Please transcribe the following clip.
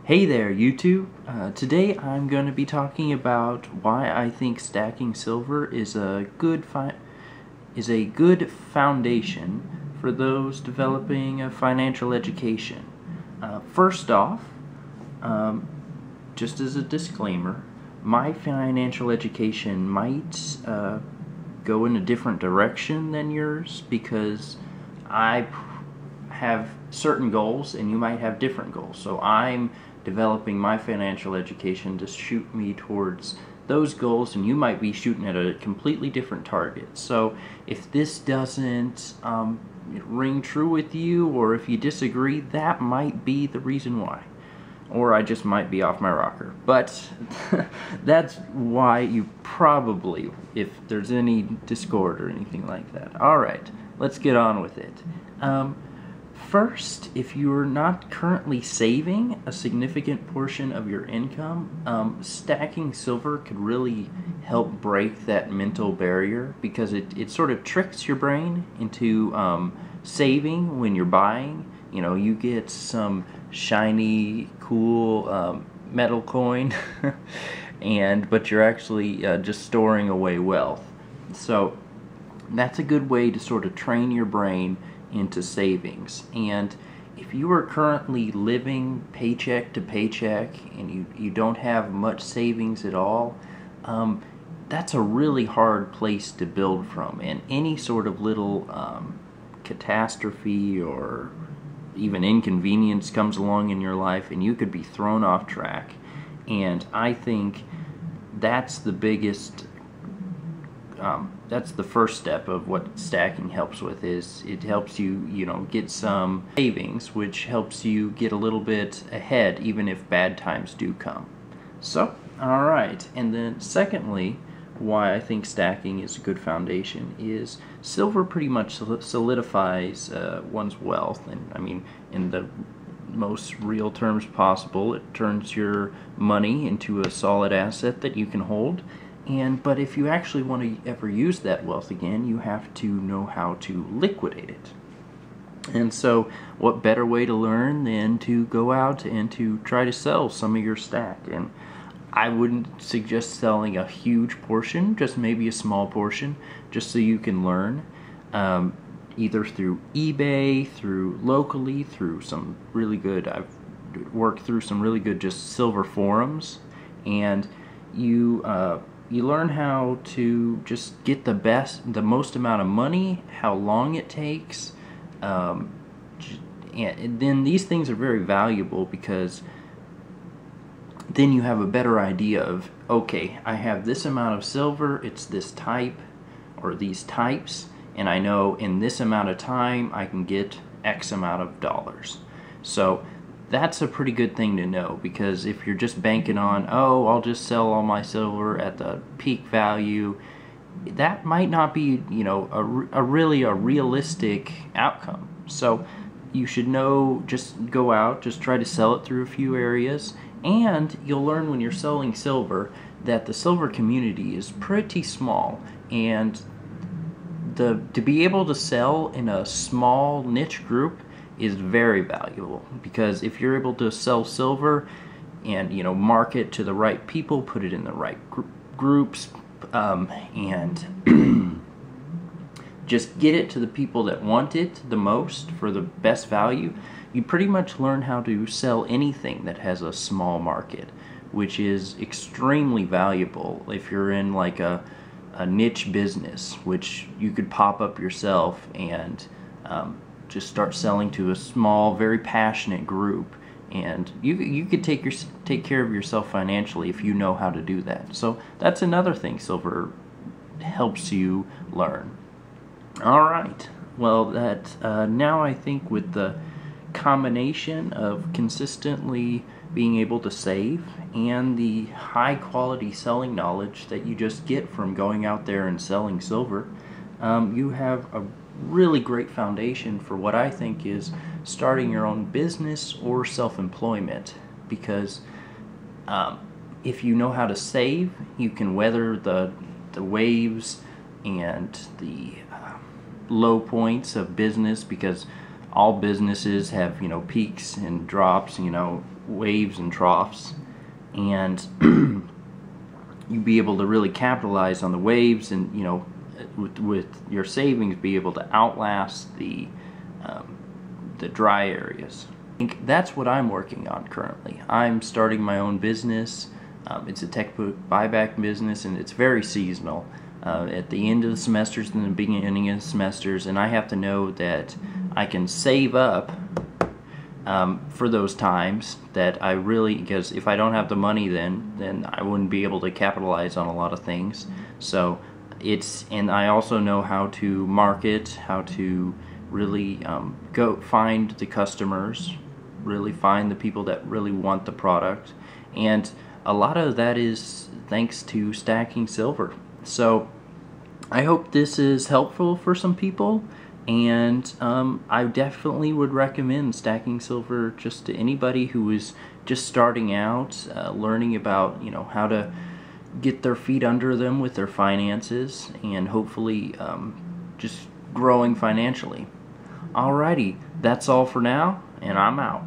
Hey there, YouTube. Today I'm going to be talking about why I think stacking silver is a good foundation for those developing a financial education. First off, um, just as a disclaimer, my financial education might go in a different direction than yours because I have certain goals and you might have different goals. So I'm developing my financial education to shoot me towards those goals, and you might be shooting at a completely different target. So if this doesn't ring true with you, or if you disagree, that might be the reason why. Or I just might be off my rocker. But that's why you probably, if there's any discord or anything like that. Alright, let's get on with it. First, if you're not currently saving a significant portion of your income, stacking silver could really help break that mental barrier, because it sort of tricks your brain into saving when you're buying. You know, you get some shiny, cool metal coin, but you're actually just storing away wealth. So that's a good way to sort of train your brain into savings. And if you are currently living paycheck to paycheck and you don't have much savings at all, that's a really hard place to build from. And any sort of little catastrophe or even inconvenience comes along in your life and you could be thrown off track. And I think that's the biggest that's the first step of what stacking helps with. Is it helps you, get some savings, which helps you get a little bit ahead even if bad times do come. So, alright, and then secondly, why I think stacking is a good foundation is silver pretty much solidifies one's wealth, and I mean in the most real terms possible. It turns your money into a solid asset that you can hold. But if you actually want to ever use that wealth again, you have to know how to liquidate it. And so what better way to learn than to go out and to try to sell some of your stack? And I wouldn't suggest selling a huge portion, just maybe a small portion, just so you can learn, either through eBay, through locally, through some really good, I've worked through some really good just silver forums, and you learn how to just get the most amount of money, how long it takes, and then these things are very valuable because then you have a better idea of, okay, I have this amount of silver, it's this type or these types, and I know in this amount of time I can get X amount of dollars. So that's a pretty good thing to know, because if you're just banking on, oh, I'll just sell all my silver at the peak value, that might not be, a really realistic outcome. So you should know, just go out, just try to sell it through a few areas, and you'll learn when you're selling silver that the silver community is pretty small, and to be able to sell in a small niche group is very valuable, because if you're able to sell silver and market to the right people, put it in the right groups, and just get it to the people that want it the most for the best value, you pretty much learn how to sell anything that has a small market, which is extremely valuable if you're in like a niche business, which you could pop up yourself and just start selling to a small, very passionate group, and you could take care of yourself financially if you know how to do that. So that's another thing silver helps you learn. Alright, well, that now I think with the combination of consistently being able to save and the high quality selling knowledge that you just get from going out there and selling silver, you have a really great foundation for what I think is starting your own business or self-employment, because if you know how to save, you can weather the waves and the low points of business, because all businesses have peaks and drops. waves and troughs, and you be able to really capitalize on the waves, and with your savings be able to outlast the dry areas. I think that's what I'm working on currently. I'm starting my own business. It's a textbook buyback business, and it's very seasonal. At the end of the semesters and the beginning of the semesters, and I have to know that I can save up for those times that I really, because if I don't have the money, then I wouldn't be able to capitalize on a lot of things. So and I also know how to market, how to really go find the customers, really find the people that really want the product, and a lot of that is thanks to Stacking Silver. So I hope this is helpful for some people, and I definitely would recommend Stacking Silver just to anybody who is just starting out, learning about how to get their feet under them with their finances, and hopefully just growing financially. Alrighty, that's all for now, and I'm out.